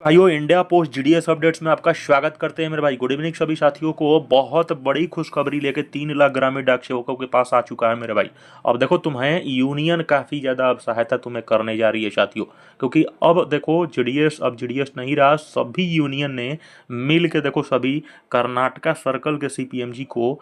भाइयों, India post GDS updates में आपका स्वागत करते हैं मेरे भाई। गुड इवनिंग सभी साथियों को। बहुत बड़ी खुशखबरी लेके 3 लाख ग्रामीण डाक सेवकों के पास आ चुका है मेरे भाई। अब देखो, तुम्हें यूनियन काफ़ी ज़्यादा अब सहायता तुम्हें करने जा रही है साथियों, क्योंकि अब देखो जीडीएस अब जीडीएस नहीं रहा। सभी यूनियन ने मिल के देखो सभी कर्नाटका सर्कल के सीपीएमजी को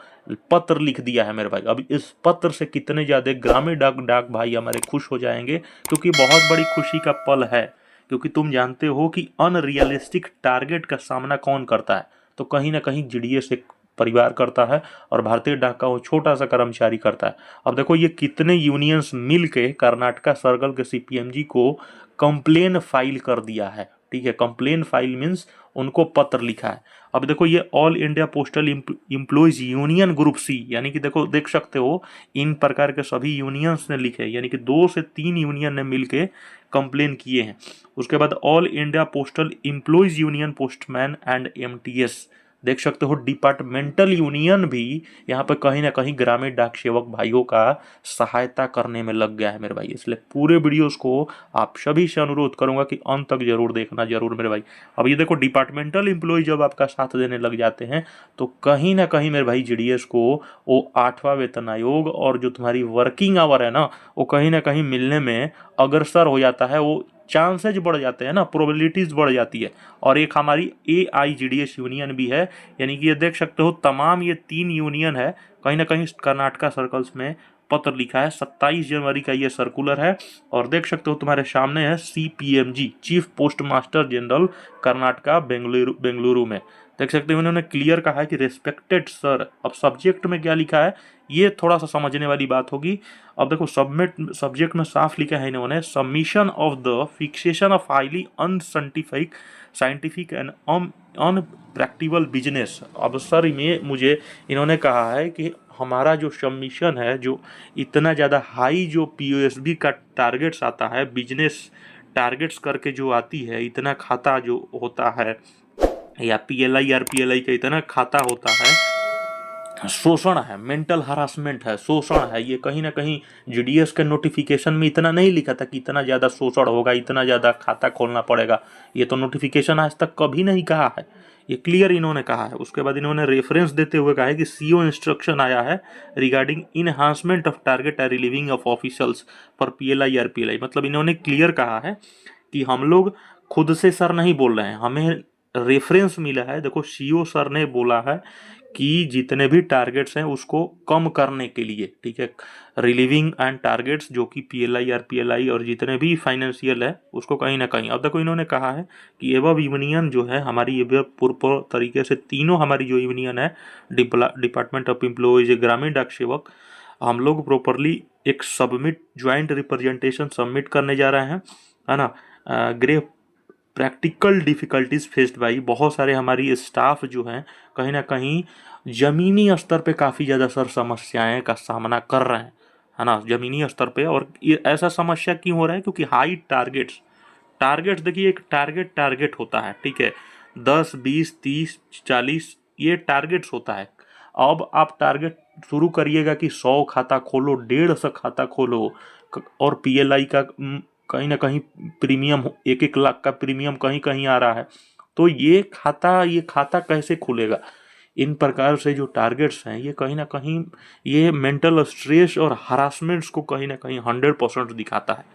पत्र लिख दिया है मेरे भाई। अब इस पत्र से कितने ज़्यादा ग्रामीण डाक भाई हमारे खुश हो जाएंगे, क्योंकि बहुत बड़ी खुशी का पल है। क्योंकि तुम जानते हो कि अनरियलिस्टिक टारगेट का सामना कौन करता है, तो कहीं ना कहीं जीडीएस एक परिवार करता है और भारतीय डाक का वो छोटा सा कर्मचारी करता है। अब देखो, ये कितने यूनियंस मिल के कर्नाटका सर्कल के सीपीएमजी को कंप्लेन फाइल कर दिया है। ठीक है, कंप्लेन फाइल मीन्स उनको पत्र लिखा है। अब देखो, ये all India postal employees union group C, यानी कि देखो देख सकते हो इन प्रकार के सभी यूनियंस ने लिखे, यानी कि 2 से 3 यूनियन ने मिलके कंप्लेन किए हैं। उसके बाद all India postal employees union postman and MTS, देख सकते हो डिपार्टमेंटल यूनियन भी यहाँ पे कहीं ना कहीं ग्रामीण डाक सेवक भाइयों का सहायता करने में लग गया है मेरे भाई। इसलिए पूरे वीडियोस को आप सभी से अनुरोध करूंगा कि अंत तक जरूर देखना, जरूर मेरे भाई। अब ये देखो, डिपार्टमेंटल एम्प्लॉय जब आपका साथ देने लग जाते हैं तो कहीं ना कहीं मेरे भाई जीडीएस को वो 8वां वेतन आयोग और जो तुम्हारी वर्किंग आवर है ना, वो कहीं ना कहीं मिलने में अग्रसर हो जाता है। वो चांसेज बढ़ जाते हैं ना, प्रोबेबिलिटीज बढ़ जाती है। और एक हमारी AIGDS यूनियन भी है, यानी कि ये देख सकते हो तमाम ये 3 यूनियन है कहीं ना कहीं कर्नाटका सर्कल्स में पत्र लिखा है। 27 जनवरी का ये सर्कुलर है और देख सकते हो तुम्हारे सामने है CPMG, chief post master general Karnataka Bengaluru में। देख सकते हो इन्होंने क्लियर कहा है कि रेस्पेक्टेड सर। अब सब्जेक्ट में क्या लिखा है ये थोड़ा सा समझने वाली बात होगी। अब देखो, सब्जेक्ट में साफ लिखा है इन्होंने, submission of the fixation of highly scientific and unpractical business. अब सर में मुझे इन्होंने कहा है कि हमारा जो सबमिशन है, जो इतना ज़्यादा हाई जो POSB का टारगेट्स आता है, बिजनेस टारगेट्स करके जो आती है, इतना खाता जो होता है, या PLI RPLI का इतना खाता होता है, शोषण है, मेंटल हरासमेंट है, शोषण है। ये कहीं ना कहीं जीडीएस के नोटिफिकेशन में इतना नहीं लिखा था कि इतना ज़्यादा शोषण होगा, इतना ज़्यादा खाता खोलना पड़ेगा। ये तो नोटिफिकेशन आज तक कभी नहीं कहा है, ये क्लियर इन्होंने कहा है। उसके बाद इन्होंने रेफरेंस देते हुए कहा है कि CO इंस्ट्रक्शन आया है regarding enhancement of target and relieving of officials for PLI RPLI। मतलब इन्होंने क्लियर कहा है कि हम लोग खुद से सर नहीं बोल रहे हैं, हमें रेफरेंस मिला है। देखो, CO सर ने बोला है कि जितने भी टारगेट्स हैं उसको कम करने के लिए, ठीक है, रिलीविंग एंड टारगेट्स जो कि PLI RPLI और जितने भी फाइनेंशियल है उसको कहीं ना कहीं। अब देखो, इन्होंने कहा है कि एवं यूनियन जो है हमारी, ये पूर्ण तरीके से तीनों हमारी जो यूनियन है, डिपार्टमेंट ऑफ एम्प्लॉयज, ग्रामीण डाक सेवक, हम लोग प्रॉपरली एक सबमिट ज्वाइंट रिप्रेजेंटेशन सबमिट करने जा रहे हैं, है ना। Grey practical difficulties faced by, बहुत सारे हमारी स्टाफ जो हैं कहीं ना कहीं ज़मीनी स्तर पे काफ़ी ज़्यादा सर समस्याएं का सामना कर रहे हैं, है ना, ज़मीनी स्तर पे। और ये ऐसा समस्या क्यों हो रहा है, क्योंकि हाई टारगेट्स देखिए, एक टारगेट होता है, ठीक है, 10 20 30 40 ये टारगेट्स होता है। अब आप टारगेट शुरू करिएगा कि 100 खाता खोलो, 150 खाता खोलो, और PLI का कहीं ना कहीं प्रीमियम 1-1 लाख का प्रीमियम कहीं कहीं आ रहा है, तो ये खाता कैसे खुलेगा। इन प्रकार से जो टारगेट्स हैं ये कहीं ना कहीं ये मेंटल स्ट्रेस और हरासमेंट्स को कहीं ना कहीं 100% दिखाता है।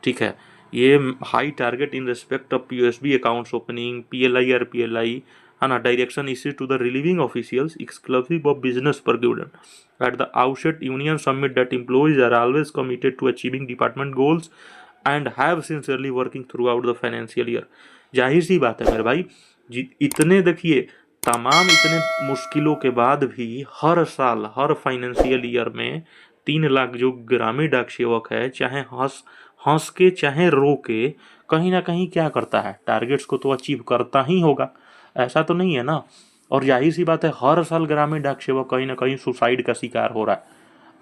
ठीक है, ये high target in respect of POSB accounts opening, PLI RPLI, है ना, direction issued to the relieving officials exclusive of business precedent at the outset union submit that employees are always committed to achieving department goals and have sincerely working throughout the financial year. जाहिर सी बात है मेरे भाई, इतने देखिए तमाम इतने मुश्किलों के बाद भी हर साल हर फाइनेंशियल ईयर में 3 लाख जो ग्रामीण डाक सेवक है, चाहे हंस हंस के चाहे रो के, कहीं ना कहीं क्या करता है, टारगेट्स को तो अचीव करता ही होगा, ऐसा तो नहीं है ना। और जाहिर सी बात है हर साल ग्रामीण डाक सेवक कहीं ना कहीं सुसाइड का शिकार हो रहा है।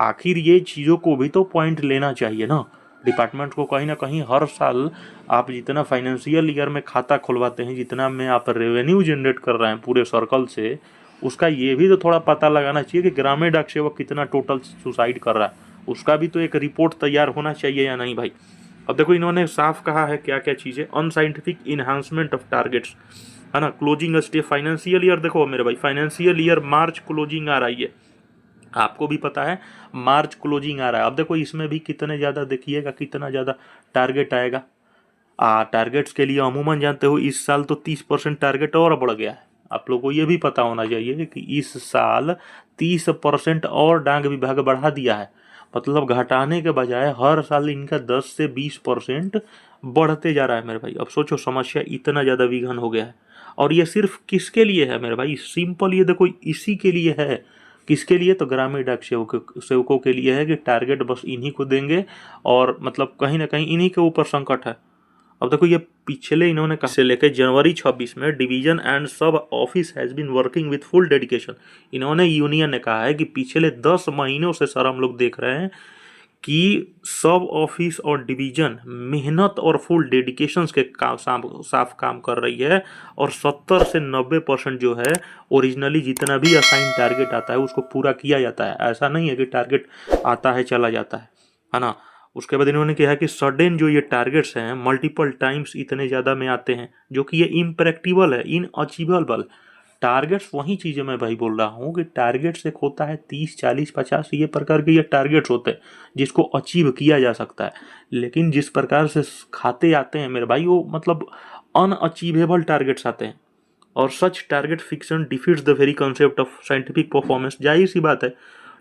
आखिर ये चीज़ों को भी तो पॉइंट लेना चाहिए ना डिपार्टमेंट को। कहीं ना कहीं हर साल आप जितना फाइनेंशियल ईयर में खाता खुलवाते हैं, जितना में आप रेवेन्यू जनरेट कर रहे हैं पूरे सर्कल से, उसका ये भी तो थोड़ा पता लगाना चाहिए कि ग्रामीण डाक सेवक कितना टोटल सुसाइड कर रहा है, उसका भी तो एक रिपोर्ट तैयार होना चाहिए या नहीं भाई। अब देखो इन्होंने साफ कहा है क्या क्या चीज़ें, अनसाइंटिफिक इन्हांसमेंट ऑफ टारगेट्स, है ना, क्लोजिंग स्टे फाइनेंशियल ईयर, देखो मेरे भाई फाइनेंशियल ईयर मार्च क्लोजिंग आ रही है, आपको भी पता है मार्च क्लोजिंग आ रहा है। अब देखो इसमें भी कितने ज़्यादा देखिएगा कितना ज़्यादा टारगेट आएगा। टारगेट्स के लिए अमूमन जानते हो इस साल तो 30% टारगेट और बढ़ गया है। आप लोगों को ये भी पता होना चाहिए कि इस साल 30% और डाक विभाग बढ़ा दिया है, मतलब घटाने के बजाय हर साल इनका 10 से 20% बढ़ते जा रहा है मेरे भाई। अब सोचो समस्या इतना ज़्यादा विघन हो गया है, और ये सिर्फ किसके लिए है मेरे भाई, सिंपल ये देखो इसी के लिए है। किसके लिए, तो ग्रामीण डाक सेवकों के लिए है कि टारगेट बस इन्हीं को देंगे, और मतलब कहीं ना कहीं इन्हीं के ऊपर संकट है। अब देखो ये पिछले इन्होंने कहा से लेकर जनवरी 26 में division and sub office has been working with full dedication. इन्होंने यूनियन ने कहा है कि पिछले 10 महीनों से सर हम लोग देख रहे हैं कि सब ऑफिस और डिवीजन मेहनत और फुल डेडिकेशन के साफ काम कर रही है, और 70 से 90% जो है ओरिजिनली जितना भी असाइन टारगेट आता है उसको पूरा किया जाता है। ऐसा नहीं है कि टारगेट आता है चला जाता है ना। उसके बाद इन्होंने कहा कि सडन जो ये टारगेट्स हैं मल्टीपल टाइम्स इतने ज़्यादा में आते हैं जो कि ये इम्प्रैक्टिबल है, इनअचीवेबल। टारगेट्स वही चीज़ें मैं भाई बोल रहा हूँ कि टारगेट्स एक होता है 30 40 50 ये प्रकार के ये टारगेट्स होते हैं जिसको अचीव किया जा सकता है, लेकिन जिस प्रकार से खाते आते हैं मेरे भाई वो मतलब अनअचीवेबल टारगेट्स आते हैं, और such target fixation defeats the very concept of scientific performance. जाहिर सी बात है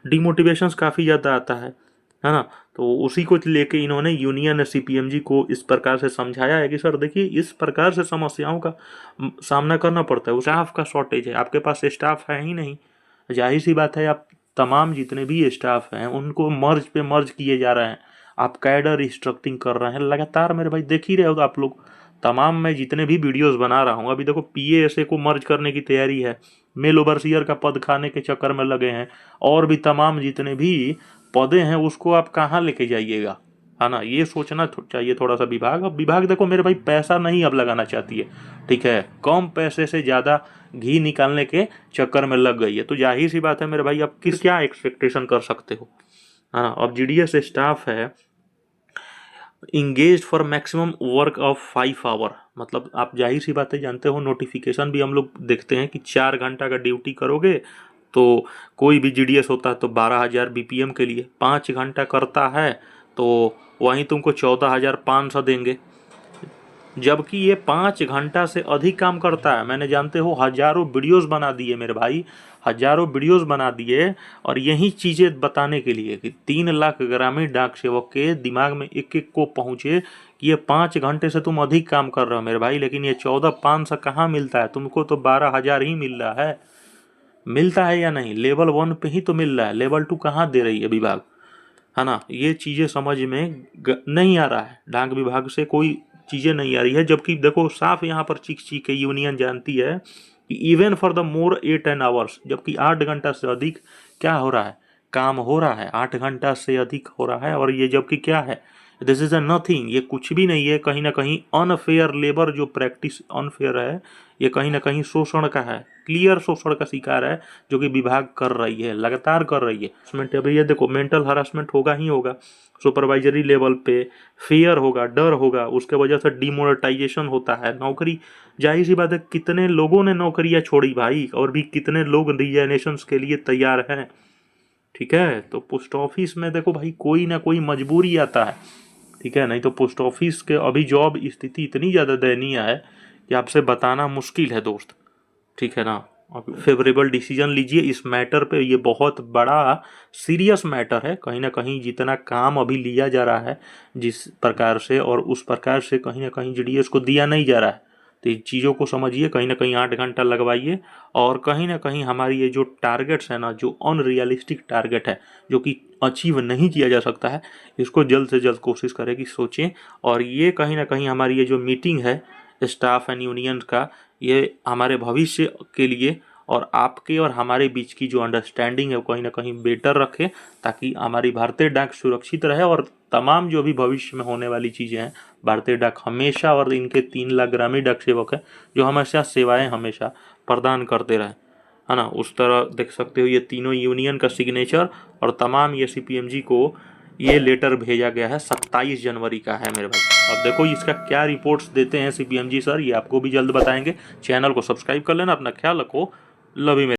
डिमोटिवेशंस काफ़ी ज़्यादा आता है ना। तो उसी को लेके इन्होंने यूनियन ने सीपीएमजी को इस प्रकार से समझाया है कि सर देखिए इस प्रकार से समस्याओं का सामना करना पड़ता है। स्टाफ का शॉर्टेज है, आपके पास स्टाफ है ही नहीं, जाहिर सी बात है आप तमाम जितने भी स्टाफ हैं उनको मर्ज पे मर्ज किए जा रहे हैं, आप कैडर रिस्ट्रक्टिंग कर रहे हैं लगातार मेरे भाई, देख ही रहे हो आप लोग। तमाम मैं जितने भी वीडियोस बना रहा हूँ अभी देखो पीएएसए को मर्ज करने की तैयारी है, मेल ओवरसियर का पद खाने के चक्कर में लगे हैं, और भी तमाम जितने भी पौधे हैं उसको आप कहाँ लेके जाइएगा, है ना। ये सोचना चाहिए थोड़ा सा विभाग। अब विभाग देखो मेरे भाई पैसा नहीं अब लगाना चाहती है, ठीक है, कम पैसे से ज़्यादा घी निकालने के चक्कर में लग गई है। तो जाहिर सी बात है मेरे भाई अब किस क्या एक्सपेक्टेशन कर सकते हो, है ना। अब जीडीएस स्टाफ है engage for maximum work of 5 hour, मतलब आप जाहिर सी बातें जानते हो नोटिफिकेशन भी हम लोग देखते हैं कि 4 घंटा का ड्यूटी करोगे तो कोई भी जीडीएस होता है तो 12,000 बीपीएम के लिए, 5 घंटा करता है तो वहीं तुमको 14,500 देंगे, जबकि ये 5 घंटा से अधिक काम करता है। मैंने जानते हो हजारों वीडियोस बना दिए मेरे भाई, हजारों वीडियोस बना दिए, और यही चीज़ें बताने के लिए कि 3 लाख ग्रामीण डाक सेवक के दिमाग में एक एक को पहुँचे कि ये 5 घंटे से तुम अधिक काम कर रहे हो मेरे भाई, लेकिन ये 14,500 कहाँ मिलता है तुमको, तो 12,000 ही मिल रहा है। मिलता है या नहीं, लेवल 1 पे ही तो मिल रहा है, लेवल 2 कहाँ दे रही है विभाग, है ना। ये चीज़ें समझ में नहीं आ रहा है, डाक विभाग से कोई चीज़ें नहीं आ रही है। जबकि देखो साफ यहाँ पर चीख चीख के यूनियन जानती है कि even for the more 8 hours, जबकि 8 घंटा से अधिक क्या हो रहा है, काम हो रहा है, 8 घंटा से अधिक हो रहा है, और ये जबकि क्या है, दिस इज अ नथिंग, ये कुछ भी नहीं है। कहीं ना कहीं अनफेयर लेबर जो प्रैक्टिस अनफेयर है, ये कहीं ना कहीं शोषण का है, क्लियर शोषण का शिकार है जो कि विभाग कर रही है, लगातार कर रही है। हरासमेंट अभी ये देखो मेंटल हरासमेंट होगा ही होगा, सुपरवाइजरी लेवल पे फेयर होगा, डर होगा, उसके वजह से डिमोनेटाइजेशन होता है, नौकरी, जाहिर सी बात है कितने लोगों ने नौकरियां छोड़ी भाई, और भी कितने लोग रिजाइनेशन के लिए तैयार हैं, ठीक है। तो पोस्ट ऑफिस में देखो भाई कोई ना कोई मजबूरी आता है, ठीक है, नहीं तो पोस्ट ऑफिस के अभी जॉब स्थिति इतनी ज़्यादा दयनीय है कि आपसे बताना मुश्किल है दोस्त, ठीक है ना। आप फेवरेबल डिसीजन लीजिए इस मैटर पे, ये बहुत बड़ा सीरियस मैटर है। कहीं ना कहीं जितना काम अभी लिया जा रहा है जिस प्रकार से, और उस प्रकार से कहीं ना कहीं जीडीएस को दिया नहीं जा रहा है, तो इन चीज़ों को समझिए, कहीं ना कहीं 8 घंटा लगवाइए, और कहीं ना कहीं हमारी ये जो टारगेट्स है ना, जो अनरियलिस्टिक टारगेट है जो कि अचीव नहीं किया जा सकता है, इसको जल्द से जल्द कोशिश करें कि सोचें। और ये कहीं ना कहीं हमारी ये जो मीटिंग है स्टाफ एंड यूनियन का, ये हमारे भविष्य के लिए और आपके और हमारे बीच की जो अंडरस्टैंडिंग है वो कहीं ना कहीं बेटर रखे, ताकि हमारी भारतीय डाक सुरक्षित रहे, और तमाम जो भी भविष्य में होने वाली चीज़ें हैं भारतीय डाक हमेशा, और इनके 3 लाख ग्रामीण डाक सेवक हैं जो हमेशा सेवाएं हमेशा प्रदान करते रहे, है ना। उस तरह देख सकते हो ये तीनों यूनियन का सिग्नेचर और तमाम ये सीपीएमजी को ये लेटर भेजा गया है 27 जनवरी का है मेरे भाई। अब देखो इसका क्या रिपोर्ट्स देते हैं CPMG सर, ये आपको भी जल्द बताएंगे। चैनल को सब्सक्राइब कर लेना, अपना ख्याल रखो, लव यू।